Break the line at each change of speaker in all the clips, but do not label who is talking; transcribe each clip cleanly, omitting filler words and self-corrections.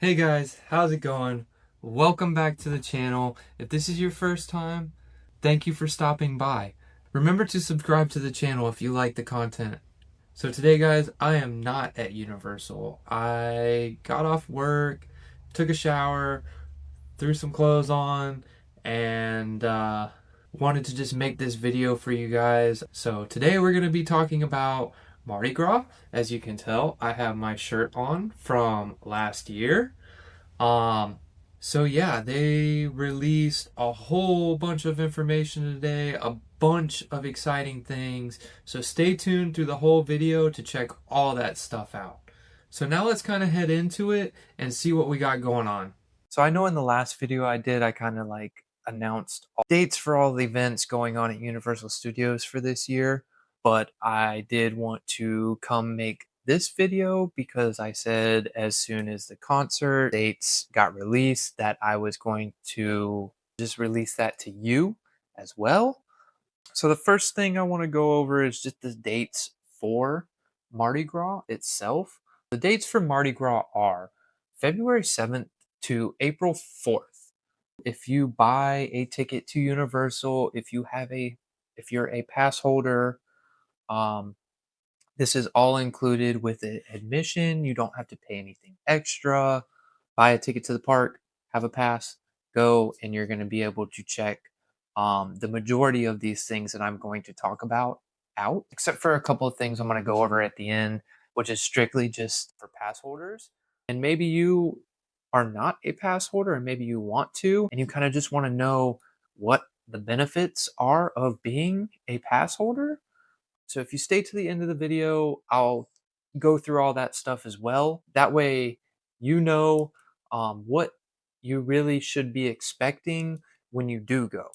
Hey guys, how's it going? Welcome back to the channel. If this is your first time, thank you for stopping by. Remember to subscribe to the channel if you like the content. So today guys, I am not at Universal. I got off work, took a shower, threw some clothes on, and wanted to just make this video for you guys. So today we're going to be talking about Mardi Gras. As you can tell, I have my shirt on from last year. Um, so yeah, they released a whole bunch of information today, a bunch of exciting things. So stay tuned through the whole video to check all that stuff out. So now let's kind of head into it and see what we got going on. So I know in the last video I did, I kind of like announced all dates for all the events going on at Universal Studios for this year, but I did want to come make this video because I said as soon as the concert dates got released that I was going to just release that to you as well. So the first thing I want to go over is just the dates for Mardi Gras itself. The dates for Mardi Gras are February 7th to April 4th. If you buy a ticket to Universal, if you're a pass holder, um, this is all included with admission. You don't have to pay anything extra. Buy a ticket to the park, have a pass, go, and you're going to be able to check the majority of these things that I'm going to talk about out, except for a couple of things I'm going to go over at the end, which is strictly just for pass holders. And maybe you are not a pass holder and maybe you want to, and you kind of just want to know what the benefits are of being a pass holder. So if you stay to the end of the video, I'll go through all that stuff as well. That way, you know what you really should be expecting when you do go.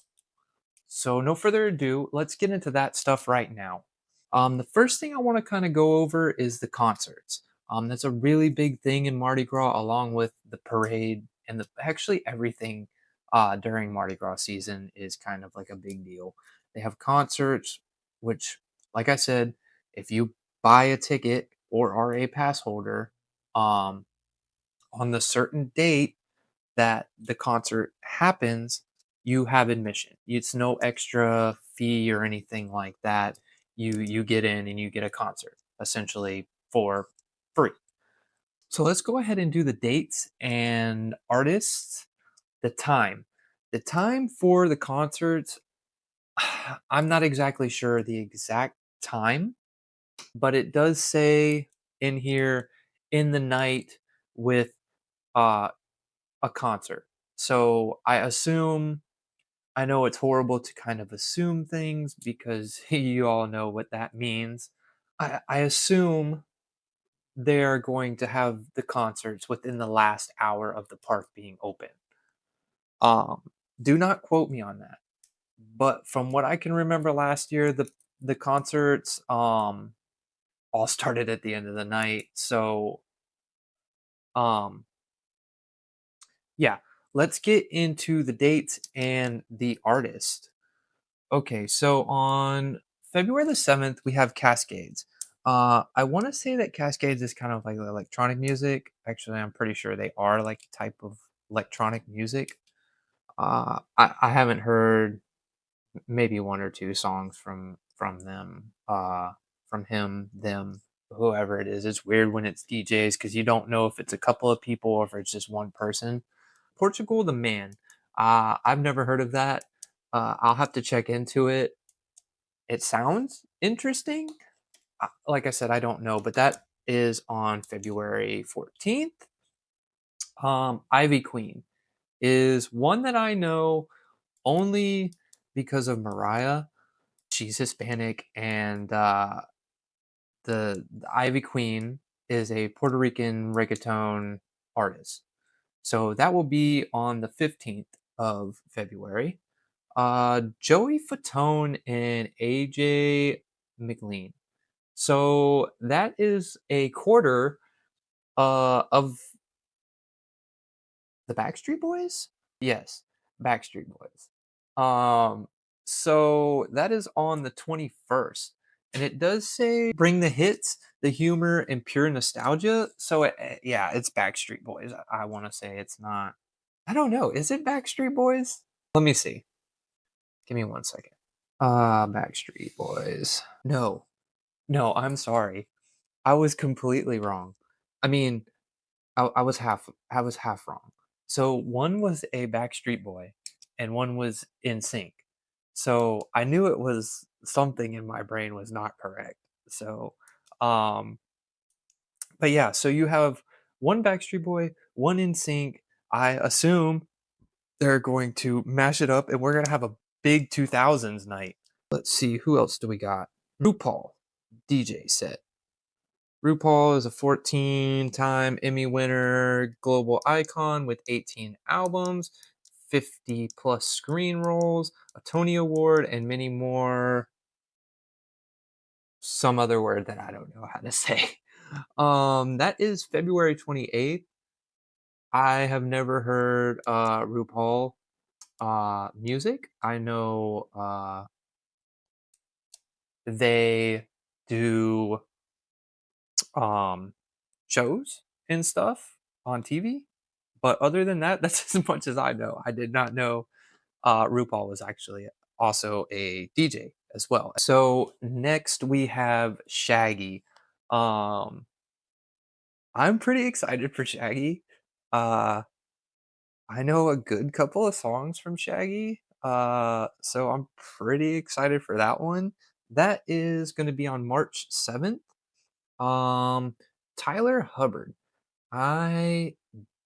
So no further ado, let's get into that stuff right now. The first thing I want to kind of go over is the concerts. That's a really big thing in Mardi Gras, along with the parade and actually everything during Mardi Gras season is kind of like a big deal. They have concerts, which, like I said, if you buy a ticket or are a pass holder, um, on the certain date that the concert happens, you have admission. It's no extra fee or anything like that. You get in and you get a concert essentially for free. So let's go ahead and do the dates and artists, the time. The time for the concerts, I'm not exactly sure the exact time, but it does say in here in the night with uh a concert. So I know it's horrible to kind of assume things because you all know what that means. I assume they're going to have the concerts within the last hour of the park being open. Um, do not quote me on that. But from what I can remember last year, the concerts all started at the end of the night. So um yeah, let's get into the dates and the artist. Okay, so on February the 7th, we have Cascades. I want to say that Cascades is kind of like electronic music. Actually, I'm pretty sure they are like a type of electronic music. I haven't heard maybe one or two songs from them, from him, them, whoever it is. It's weird when it's DJs because you don't know if it's a couple of people or if it's just one person. Portugal the Man. I've never heard of that. I'll have to check into it. It sounds interesting. Like I said, I don't know, but that is on February 14th. Ivy Queen is one that I know only because of Mariah. She's Hispanic, and the Ivy Queen is a Puerto Rican reggaeton artist. So that will be on the 15th of February. Joey Fatone and AJ McLean. So that is a quarter of the Backstreet Boys? Yes, Backstreet Boys. Um, so that is on the 21st. And it does say bring the hits, the humor, and pure nostalgia. So yeah, it's Backstreet Boys. I want to say it's not. I don't know. Is it Backstreet Boys? Let me see. Give me 1 second. Backstreet Boys. No, no, I'm sorry. I was completely wrong. I mean, I was half wrong. So one was a Backstreet Boy and one was in sync. So I knew it was something in my brain was not correct. So um but yeah, so you have one Backstreet Boy, one in sync. I assume they're going to mash it up and we're going to have a big 2000s night. Let's see, who else do we got? RuPaul DJ set. RuPaul is a 14-time Emmy winner, global icon with 18 albums, 50 plus screen roles, a Tony Award, and many more. Some other word that I don't know how to say. That is February 28th. I have never heard RuPaul music. I know they do um shows and stuff on TV. But other than that, that's as much as I know. I did not know RuPaul was actually also a DJ as well. So next we have Shaggy. Um, I'm pretty excited for Shaggy. Uh, I know a good couple of songs from Shaggy. So I'm pretty excited for that one. That is going to be on March 7th. Um, Tyler Hubbard. I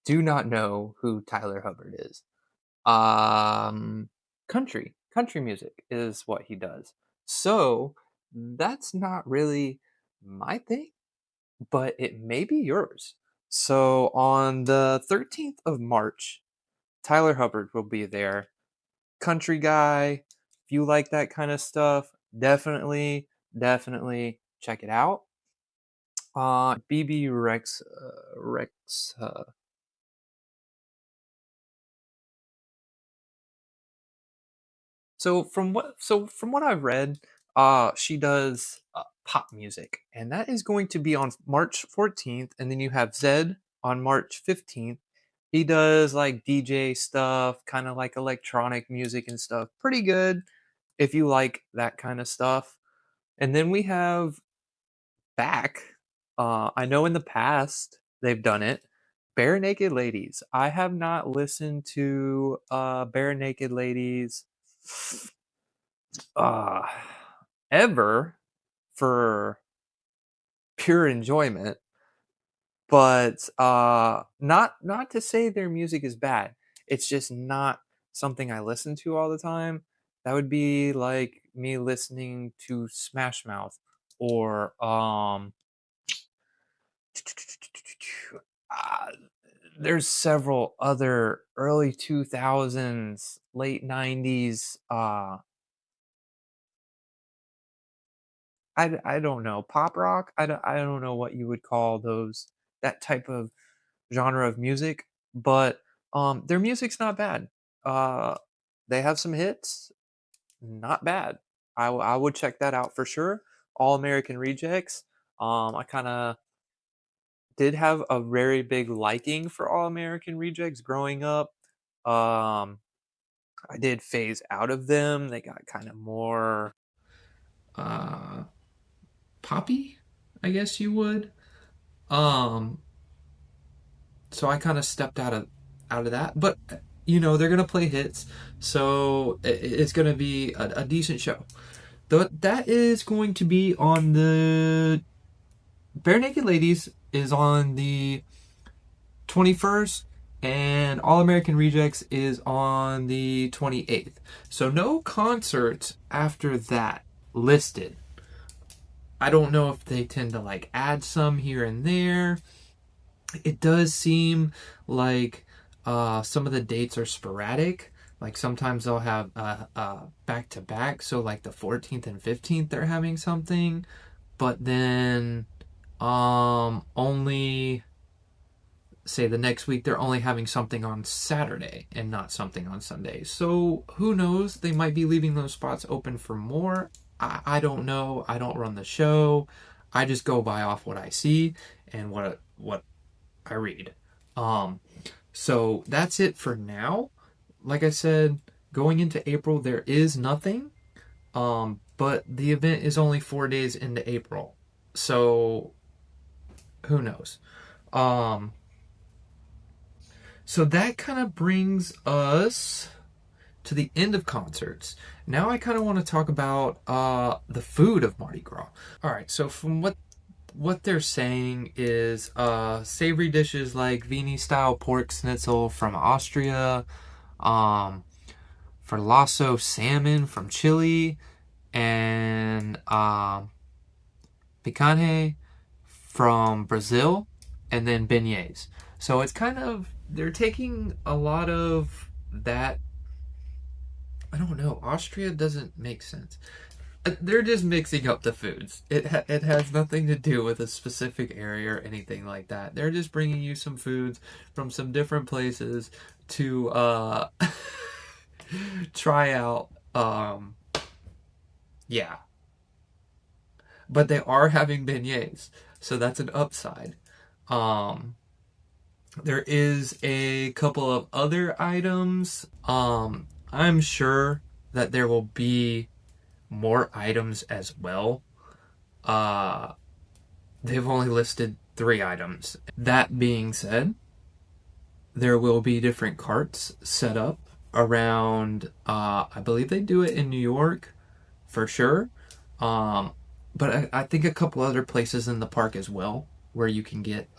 do not know who Tyler Hubbard is. Um, country music is what he does. So that's not really my thing, but it may be yours. So on the 13th of March, Tyler Hubbard will be there. Country guy. If you like that kind of stuff, definitely check it out. Bebe Rexha. So from what I've read, she does pop music, and that is going to be on March 14th, and then you have Zedd on March 15th. He does like DJ stuff, kind of like electronic music and stuff. Pretty good if you like that kind of stuff. And then we have back. I know in the past they've done it. Bare Naked Ladies. I have not listened to Bare Naked Ladies uh ever for pure enjoyment, but not to say their music is bad. It's just not something I listen to all the time. That would be like me listening to Smash Mouth or uh, there's several other early 2000s, late 90s I don't know, pop rock? I don't know what you would call those, that type of genre of music, but their music's not bad. Uh they have some hits, not bad. I would check that out for sure. All American Rejects. I kind of did have a very big liking for All American Rejects growing up. Um I did phase out of them. They got kind of more uh poppy, I guess you would. Um, so I kind of stepped out of that, but you know they're gonna play hits, so it's gonna be a decent show. Though that is going to be on the Bare Naked Ladies is on the 21st, and All American Rejects is on the 28th. So no concerts after that listed. I don't know if they tend to like add some here and there. It does seem like some of the dates are sporadic. Like sometimes they'll have back to back. So like the 14th and 15th they're having something, but then only say the next week they're only having something on Saturday and not something on Sunday. So who knows? They might be leaving those spots open for more. I don't know. I don't run the show. I just go by off what I see and what I read. So that's it for now. Like I said, going into April, there is nothing. But the event is only 4 days into April. So who knows? So that kind of brings us to the end of concerts. Now I kind of want to talk about the food of Mardi Gras. All right, so from what they're saying is savory dishes like Viennese style pork schnitzel from Austria, for lasso salmon from Chile, and picanha from Brazil, and then beignets. So it's kind of, they're taking a lot of that. I don't know, Austria doesn't make sense. They're just mixing up the foods. It has nothing to do with a specific area or anything like that. They're just bringing you some foods from some different places to try out. Yeah. But they are having beignets, so that's an upside. There is a couple of other items. I'm sure that there will be more items as well. They've only listed 3 items. That being said, there will be different carts set up around, I believe they do it in New York for sure. But I think a couple other places in the park as well where you can get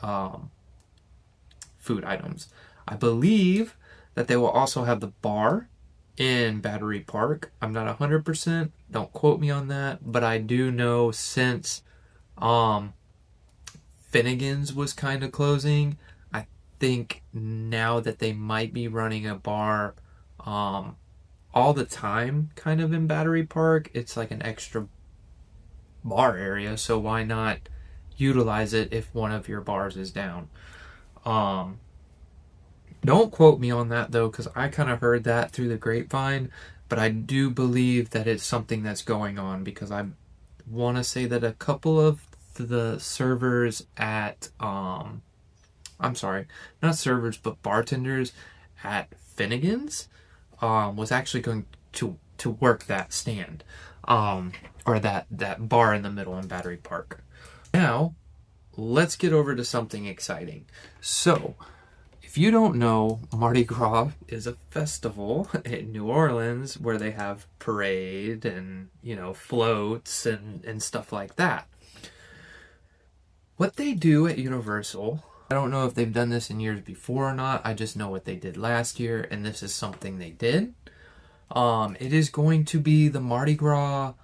food items. I believe that they will also have the bar in Battery Park. I'm not 100%, don't quote me on that, but I do know since Finnegan's was kind of closing, I think now that they might be running a bar all the time kind of in Battery Park. It's like an extra bar area, so why not utilize it if one of your bars is down? Don't quote me on that though, because I kind of heard that through the grapevine, but I do believe that it's something that's going on, because I want to say that a couple of the servers at I'm sorry, not servers but bartenders at Finnegan's was actually going to work that stand, or that bar in the middle in Battery Park. Now let's get over to something exciting. So if you don't know, Mardi Gras is a festival in New Orleans where they have parade and, you know, floats and stuff like that. What they do at Universal, I don't know if they've done this in years before or not. I just know what they did last year, and this is something they did. It is going to be the Mardi Gras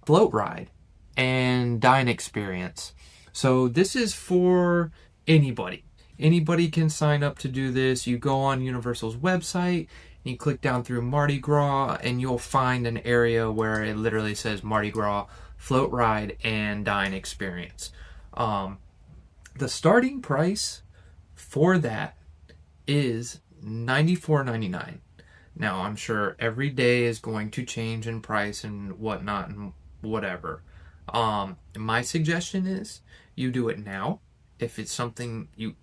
float ride and dine experience. So this is for anybody. Anybody can sign up to do this. You go on Universal's website, and you click down through Mardi Gras, and you'll find an area where it literally says Mardi Gras float ride and dine experience. The starting price for that is $94.99. Now, I'm sure every day is going to change in price and whatnot and whatever. My suggestion is you do it now. If it's something you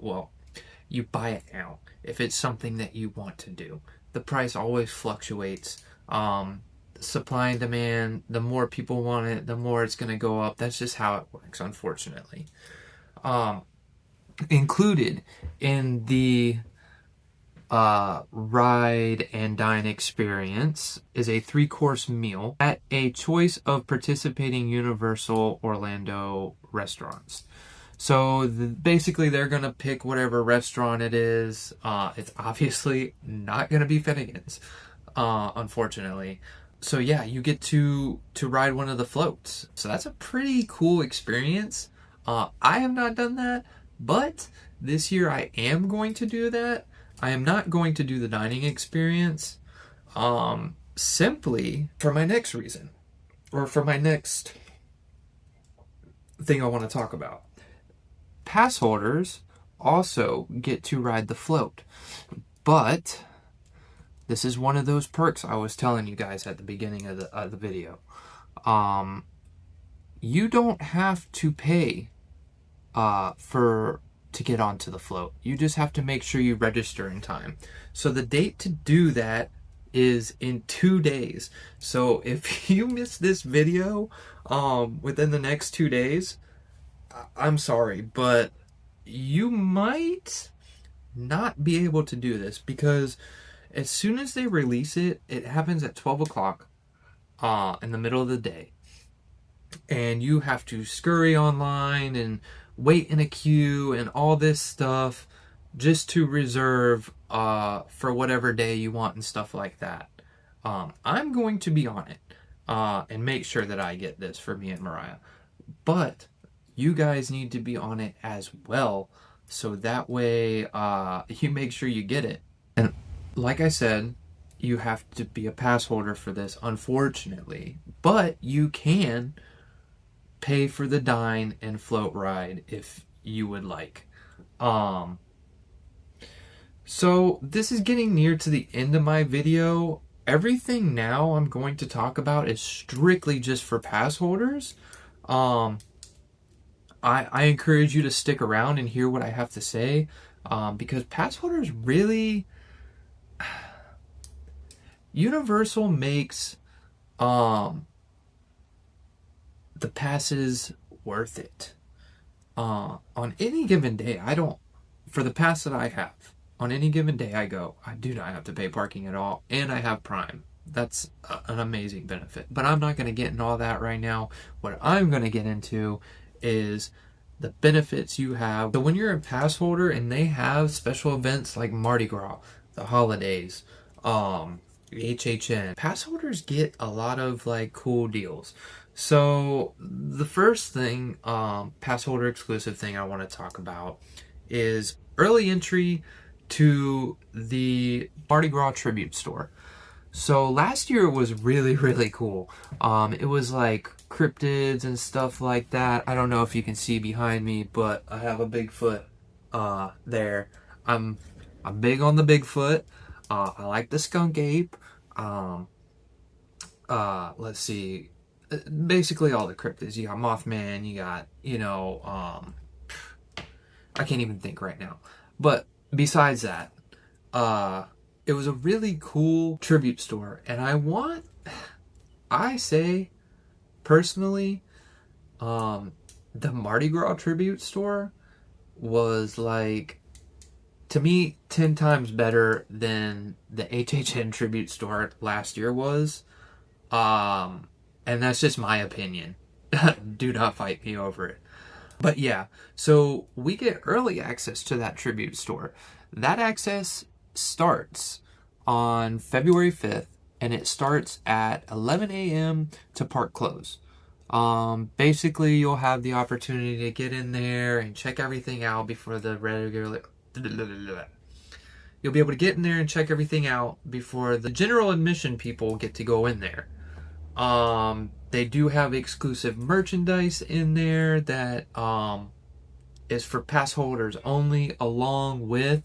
buy it now. If it's something that you want to do. The price always fluctuates. Supply and demand, the more people want it, the more it's going to go up. That's just how it works, unfortunately. Included in the ride and dine experience is a 3-course meal at a choice of participating Universal Orlando restaurants. So basically they're going to pick whatever restaurant it is. It's obviously not going to be Finnegan's, unfortunately. So yeah, you get to ride one of the floats. So that's a pretty cool experience. I have not done that, but this year I am going to do that. I am not going to do the dining experience, simply for my next reason, or for my next thing I want to talk about. Pass holders also get to ride the float, but this is one of those perks I was telling you guys at the beginning of the video. you don't have to pay to get onto the float. You just have to make sure you register in time. So the date to do that is in 2 days. So if you miss this video within the next 2 days, I'm sorry, but you might not be able to do this, because as soon as they release it, it happens at 12 o'clock in the middle of the day. And you have to scurry online and wait in a queue and all this stuff just to reserve for whatever day you want and stuff like that. I'm going to be on it and make sure that I get this for me and Mariah. But you guys need to be on it as well, so that way you make sure you get it. And like I said, you have to be a pass holder for this, unfortunately. But you can pay for the dine and float ride if you would like. So this is getting near to the end of my video. Everything now I'm going to talk about is strictly just for pass holders. I encourage you to stick around and hear what I have to say, because pass holders really... Universal makes the passes worth it. On any given day, for the pass that I have, on any given day I do not have to pay parking at all, and I have Prime. That's an amazing benefit. But I'm not going to get into all that right now. What I'm going to get into is the benefits you have. So when you're a pass holder and they have special events like Mardi Gras, the holidays, HHN, pass holders get a lot of like cool deals. So the first thing, pass holder exclusive thing I want to talk about is early entry to the Mardi Gras tribute store. So last year it was really, really cool. It was like cryptids and stuff like that. I don't know if you can see behind me, but I have a Bigfoot there. I'm big on the Bigfoot. I like the skunk ape. Let's see. Basically all the cryptids. You got Mothman, you got, I can't even think right now. But besides that, it was a really cool tribute store. And I say, personally, the Mardi Gras tribute store was like, to me, 10 times better than the HHN tribute store last year was. And that's just my opinion. Do not fight me over it. But yeah, so we get early access to that tribute store. That access starts on February 5th, and it starts at 11 a.m. to park close. Basically, you'll have the opportunity to get in there and check everything out before the regular... You'll be able to get in there and check everything out before the general admission people get to go in there. They do have exclusive merchandise in there that is for pass holders only, along with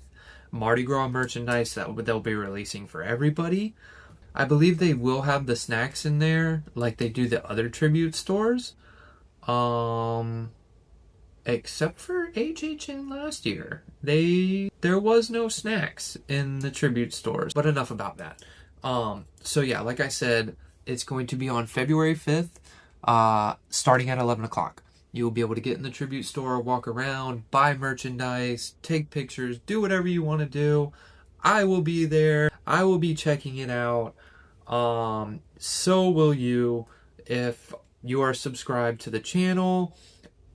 Mardi Gras merchandise that they'll be releasing for everybody. I believe they will have the snacks in there like they do the other tribute stores. Except for HHN last year. There was no snacks in the tribute stores. But enough about that. So yeah, like I said, it's going to be on February 5th, starting at 11 o'clock. You'll be able to get in the tribute store, walk around, buy merchandise, take pictures, do whatever you want to do. I will be there. I will be checking it out. So will you if you are subscribed to the channel.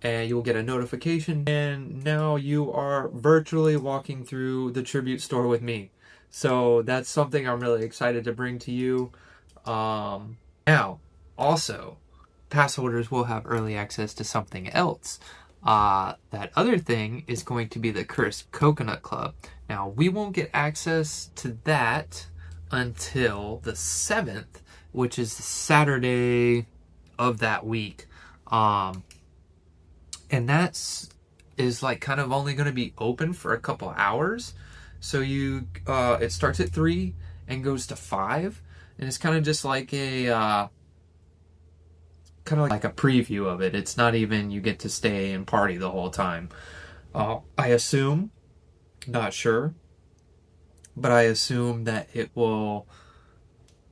And you'll get a notification, and now you are virtually walking through the tribute store with me. So that's something I'm really excited to bring to you. Now, also, pass holders will have early access to something else. That other thing is going to be the Cursed Coconut Club. Now, we won't get access to that until the 7th, which is the Saturday of that week. And is like kind of only going to be open for a couple hours. So it starts at 3 and goes to 5. And it's kind of just like a kind of like a preview of it. It's not even you get to stay and party the whole time. I assume, not sure, but I assume that it will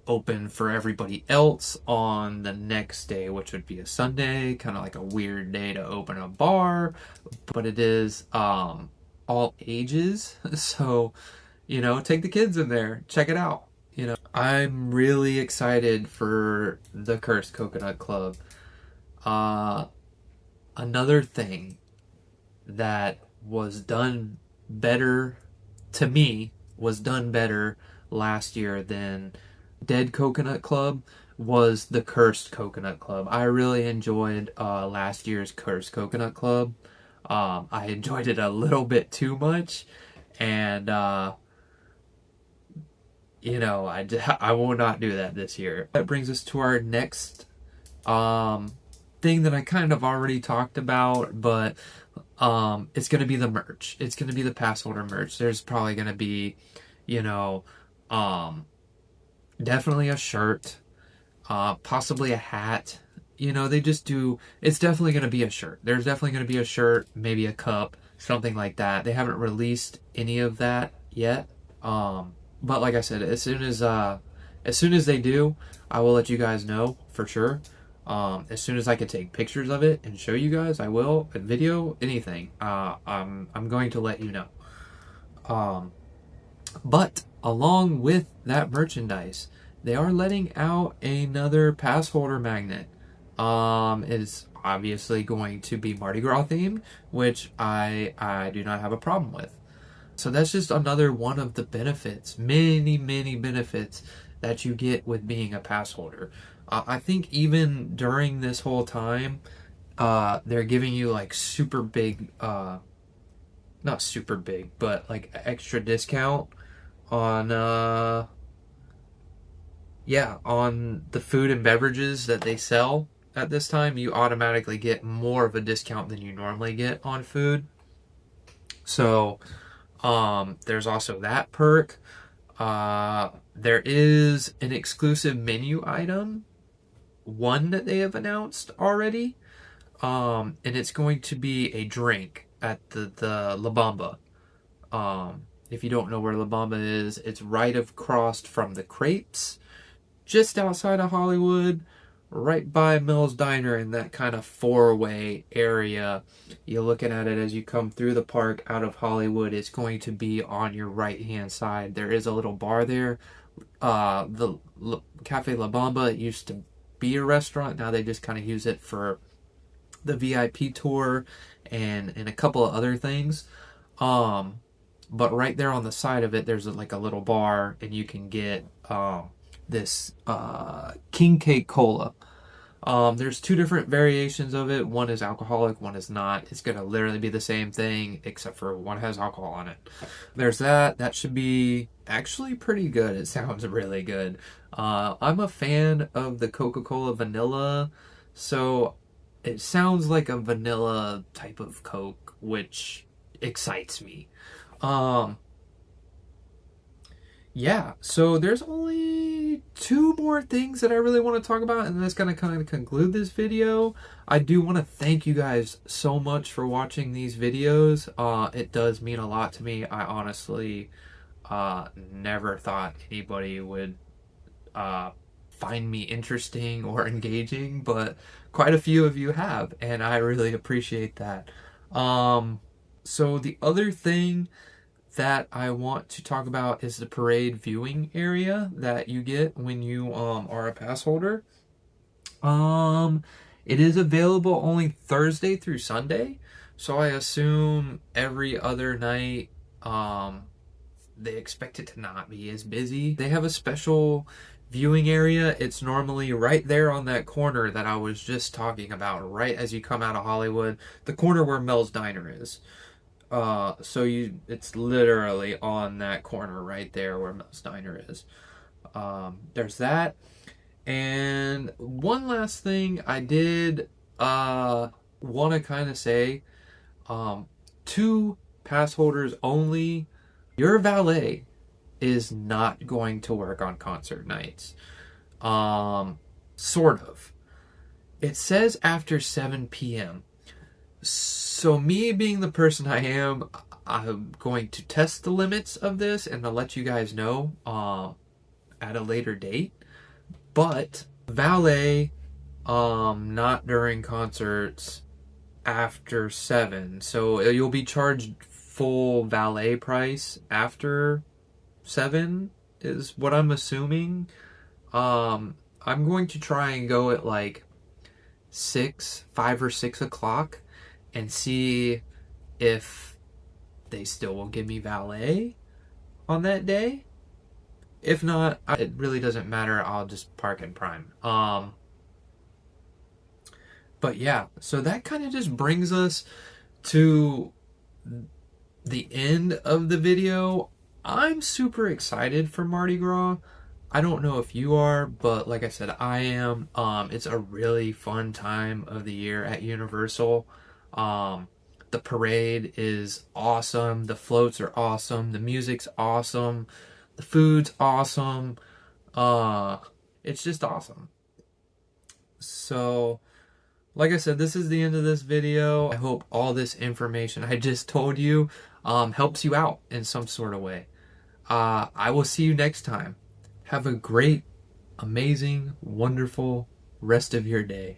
open for everybody else on the next day, which would be a Sunday, kind of like a weird day to open a bar, but it is all ages. So, you know, take the kids in there, check it out. You know, I'm really excited for the Cursed Coconut Club. Another thing that was done better, to me, was done better last year than Dead Coconut Club was the Cursed Coconut Club. I really enjoyed last year's Cursed Coconut Club. I enjoyed it a little bit too much, and you know, I will not do that this year. That brings us to our next thing that I kind of already talked about, but it's going to be the merch. It's going to be the Passholder merch. There's probably going to be, you know, definitely a shirt, possibly a hat. You know, they just do, it's definitely going to be a shirt. There's definitely going to be a shirt, maybe a cup, something like that. They haven't released any of that yet. But like I said, as soon as they do, I will let you guys know for sure. As soon as I can take pictures of it and show you guys, I will. A video, anything. I'm going to let you know. But along with that merchandise, they are letting out another Passholder magnet. It's obviously going to be Mardi Gras themed, which I do not have a problem with. So that's just another one of the benefits, many benefits that you get with being a Passholder. I think even during this whole time, they're giving you like super big, not super big, but like extra discount on on the food and beverages that they sell at this time. You automatically get more of a discount than you normally get on food. So there's also that perk. There is an exclusive menu item, one that they have announced already, and it's going to be a drink at the La Bamba. If you don't know where La Bamba is, it's right across from the Crepes, just outside of Hollywood, right by Mel's Diner, in that kind of four-way area. You're looking at it as you come through the park out of Hollywood. It's going to be on your right-hand side. There is a little bar there. Cafe La Bamba, it used to be a restaurant. Now they just kind of use it for the VIP tour and a couple of other things. But right there on the side of it, there's like a little bar, and you can get this king cake cola. There's two different variations of it. One is alcoholic, one is not. It's gonna literally be the same thing, except for one has alcohol on it. There's that. That should be actually pretty good. It sounds really good. I'm a fan of the Coca-Cola vanilla, so it sounds like a vanilla type of Coke, which excites me. Yeah, so there's only two more things that I really want to talk about, and that's going to kind of conclude this video. I do want to thank you guys so much for watching these videos. It does mean a lot to me. I honestly never thought anybody would find me interesting or engaging, but quite a few of you have, and I really appreciate that. So the other thing that I want to talk about is the parade viewing area that you get when you are a pass holder. It is available only Thursday through Sunday, so I assume every other night they expect it to not be as busy. They have a special viewing area. It's normally right there on that corner that I was just talking about, right as you come out of Hollywood, the corner where Mel's Diner is. It's literally on that corner right there where Mel's Diner is. There's that. And one last thing I did want to kind of say, to pass holders only, your valet is not going to work on concert nights. Sort of. It says after 7 p.m. So me being the person I am, I'm going to test the limits of this and I'll let you guys know at a later date. But valet, not during concerts after 7. So you'll be charged full valet price after 7 is what I'm assuming. I'm going to try and go at like 5 or 6 o'clock and see if they still will give me valet on that day. If not, it really doesn't matter. I'll just park in Prime. But yeah, so that kind of just brings us to the end of the video. I'm super excited for Mardi Gras. I don't know if you are, but like I said, I am. It's a really fun time of the year at Universal. The parade is awesome. The floats are awesome. The music's awesome. The food's awesome. It's just awesome. So, like I said, this is the end of this video. I hope all this information I just told you helps you out in some sort of way. I will see you next time. Have a great, amazing, wonderful rest of your day.